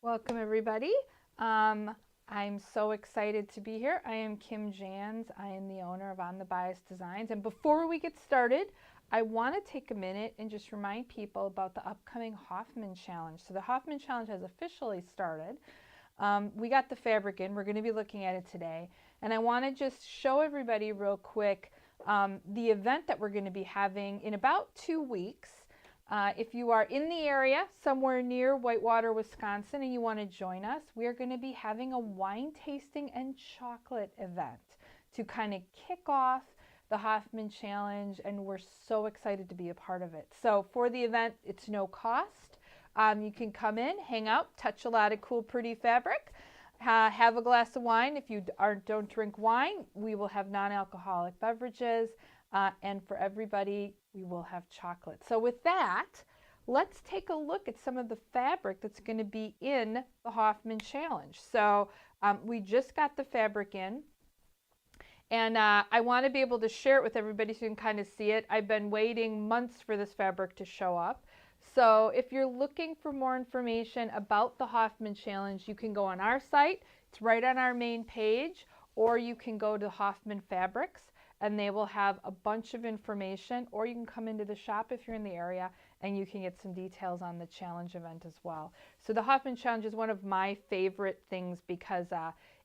Welcome everybody. I'm so excited to be here. I am Kim Jans. I am the owner of On the Bias Designs. And before we get started, I want to take a minute and just remind people about the upcoming Hoffman Challenge. So the Hoffman Challenge has officially started. We got the fabric in. We're going to be looking at it today. And I want to just show everybody real quick the event that we're going to be having in about 2 weeks. If you are in the area, somewhere near Whitewater, Wisconsin, and you want to join us, we are going to be having a wine tasting and chocolate event to kind of kick off the Hoffman Challenge, and we're so excited to be a part of it. So for the event, it's no cost. You can come in, hang out, touch a lot of cool, pretty fabric, have a glass of wine. If you don't drink wine, we will have non-alcoholic beverages. And for everybody, we will have chocolate. So with that, let's take a look at some of the fabric that's going to be in the Hoffman Challenge. So we just got the fabric in. And I want to be able to share it with everybody so you can kind of see it. I've been waiting months for this fabric to show up. So if you're looking for more information about the Hoffman Challenge, you can go on our site. It's right on our main page. Or you can go to Hoffman Fabrics, and they will have a bunch of information, or you can come into the shop if you're in the area and you can get some details on the challenge event as well. So the Hoffman Challenge is one of my favorite things because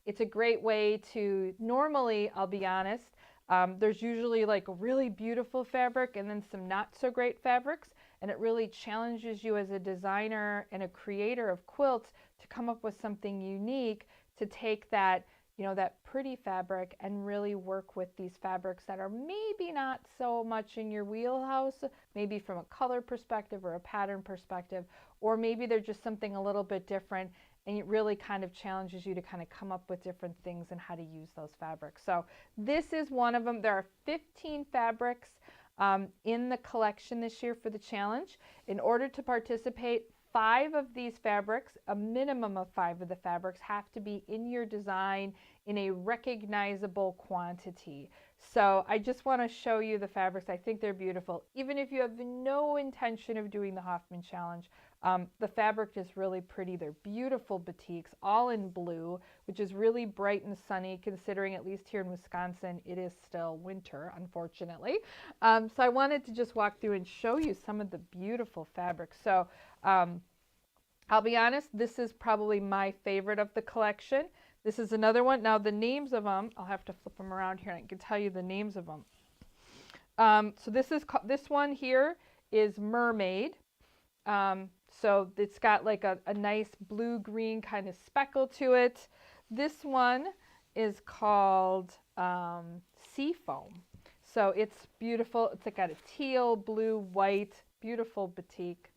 it's a great way to, normally, I'll be honest, there's usually like a really beautiful fabric and then some not so great fabrics, and it really challenges you as a designer and a creator of quilts to come up with something unique to take that that pretty fabric and really work with these fabrics that are maybe not so much in your wheelhouse, maybe from a color perspective or a pattern perspective, or maybe they're just something a little bit different, and it really kind of challenges you to kind of come up with different things and how to use those fabrics. So this is one of them. There are 15 fabrics in the collection this year for the challenge. In order to participate, 5 of these fabrics, a minimum of 5 of the fabrics, have to be in your design in a recognizable quantity. So I just want to show you the fabrics. I think they're beautiful. Even if you have no intention of doing the Hoffman Challenge, the fabric is really pretty. They're beautiful batiks, all in blue, which is really bright and sunny, considering at least here in Wisconsin, it is still winter, unfortunately. So I wanted to just walk through and show you some of the beautiful fabrics. So I'll be honest, this is probably my favorite of the collection. This is another one. Now the names of them, I'll have to flip them around here and I can tell you the names of them. So this one here is Mermaid. So it's got like a nice blue-green kind of speckle to it. This one is called Seafoam. So it's beautiful. It's got a teal, blue, white, beautiful batik.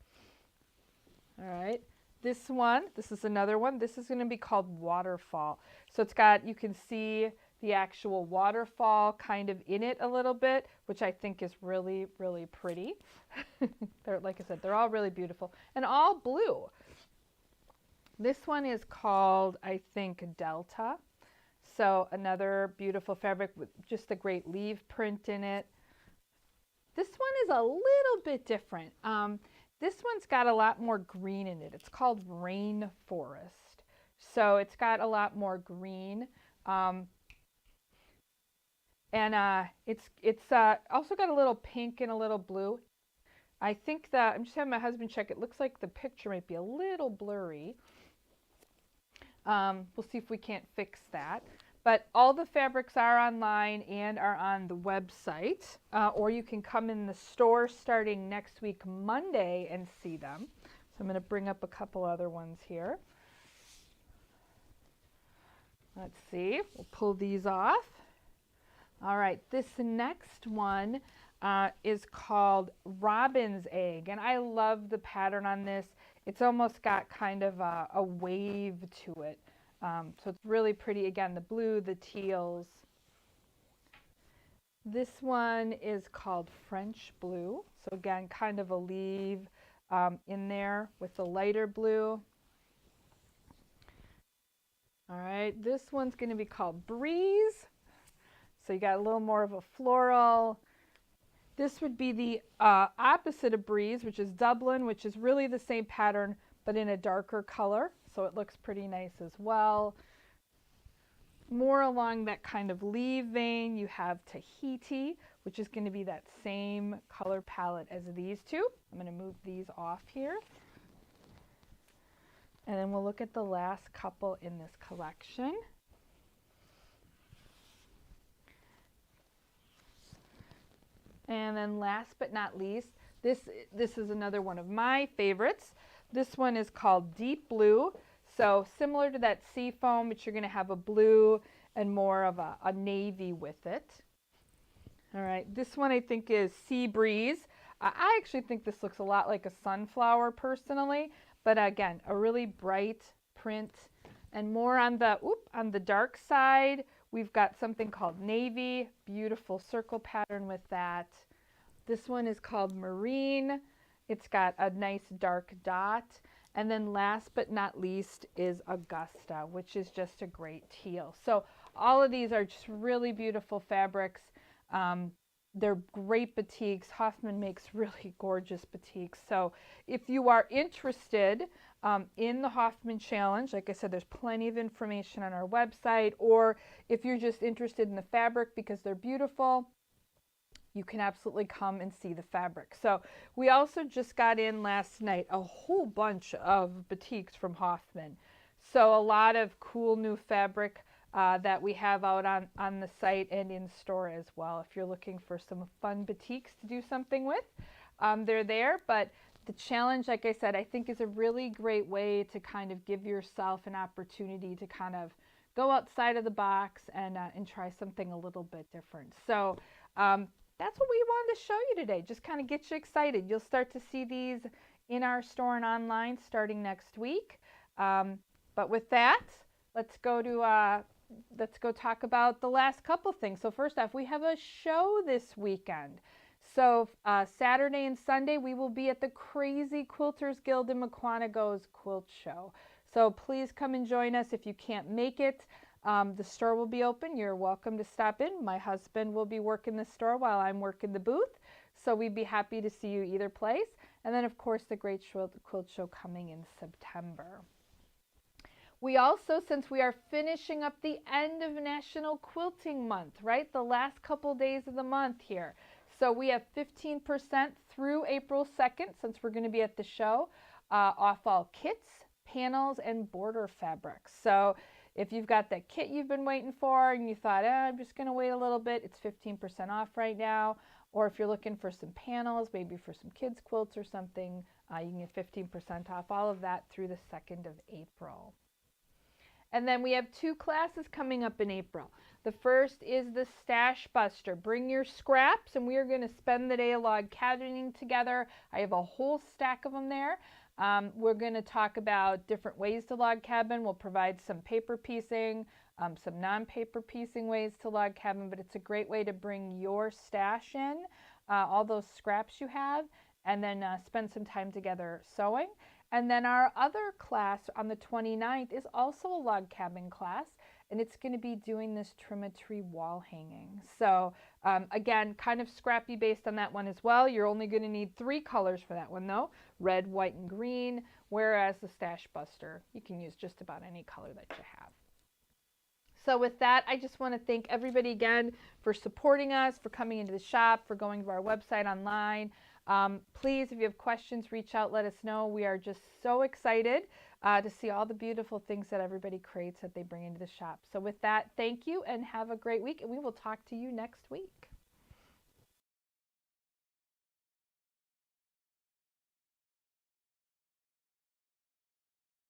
All right. This is another one. This is going to be called Waterfall. So it's got, you can see the actual waterfall kind of in it a little bit, which I think is really, really pretty. Like I said, they're all really beautiful and all blue. This one is called, I think, Delta. So another beautiful fabric with just a great leaf print in it. This one is a little bit different. This one's got a lot more green in it. It's called Rainforest. So it's got a lot more green. It's also got a little pink and a little blue. I think that, I'm just having my husband check. It looks like the picture might be a little blurry. We'll see if we can't fix that. But all the fabrics are online and are on the website, or you can come in the store starting next week, Monday, and see them. So I'm going to bring up a couple other ones here. Let's see. We'll pull these off. All right. This next one is called Robin's Egg, and I love the pattern on this. It's almost got kind of a wave to it. So it's really pretty. Again, the blue, the teals. This one is called French Blue. So again, kind of a leaf in there with the lighter blue. All right, this one's going to be called Breeze. So you got a little more of a floral. This would be the opposite of Breeze, which is Dublin, which is really the same pattern, but in a darker color. so it looks pretty nice as well. More along that kind of leaf vein, you have Tahiti, which is going to be that same color palette as these two. I'm going to move these off here. And then we'll look at the last couple in this collection. And then last but not least, this is another one of my favorites. This one is called Deep Blue. So similar to that sea foam, but you're going to have a blue and more of a navy with it. All right, this one I think is Sea Breeze. I actually think this looks a lot like a sunflower personally, but again, a really bright print. And more on the dark side, we've got something called Navy, beautiful circle pattern with that. This one is called Marine. It's got a nice dark dot. And then last but not least is Augusta, which is just a great teal. So all of these are just really beautiful fabrics. They're great batiks. Hoffman makes really gorgeous batiks. So if you are interested in the Hoffman Challenge, like I said, there's plenty of information on our website. Or if you're just interested in the fabric because they're beautiful, you can absolutely come and see the fabric. So we also just got in last night a whole bunch of batiks from Hoffman. So a lot of cool new fabric that we have out on the site and in store as well. If you're looking for some fun batiks to do something with, they're there. But the challenge, like I said, I think is a really great way to kind of give yourself an opportunity to kind of go outside of the box and try something a little bit different. So that's what we wanted to show you today. Just kind of get you excited. You'll start to see these in our store and online starting next week. But with that, let's go talk about the last couple things. So first off, we have a show this weekend. So Saturday and Sunday, we will be at the Crazy Quilters Guild in Mukwonago's Quilt Show. So please come and join us if you can't make it. The store will be open. You're welcome to stop in. My husband will be working the store while I'm working the booth. So we'd be happy to see you either place. And then, of course, the Great Quilt Show coming in September. We also, since we are finishing up the end of National Quilting Month, right? The last couple days of the month here. So we have 15% through April 2nd, since we're going to be at the show, off all kits, panels, and border fabrics. So if you've got that kit you've been waiting for and you thought, I'm just going to wait a little bit, it's 15% off right now. Or if you're looking for some panels, maybe for some kids' quilts or something, you can get 15% off all of that through the 2nd of April. And then we have 2 classes coming up in April. The first is the Stash Buster. Bring your scraps, and we are going to spend the day log cabining together. I have a whole stack of them there. We're going to talk about different ways to log cabin. We'll provide some paper piecing, some non-paper piecing ways to log cabin, but it's a great way to bring your stash in, all those scraps you have, and then spend some time together sewing. And then our other class on the 29th is also a log cabin class, and it's going to be doing this Trim-a-Tree wall hanging. So again, kind of scrappy based on that one as well. You're only going to need 3 colors for that one though, red, white, and green, whereas the Stash Buster, you can use just about any color that you have. So with that, I just want to thank everybody again for supporting us, for coming into the shop, for going to our website online. Please, if you have questions, reach out, let us know. We are just so excited to see all the beautiful things that everybody creates that they bring into the shop. So with that, thank you and have a great week, and we will talk to you next week.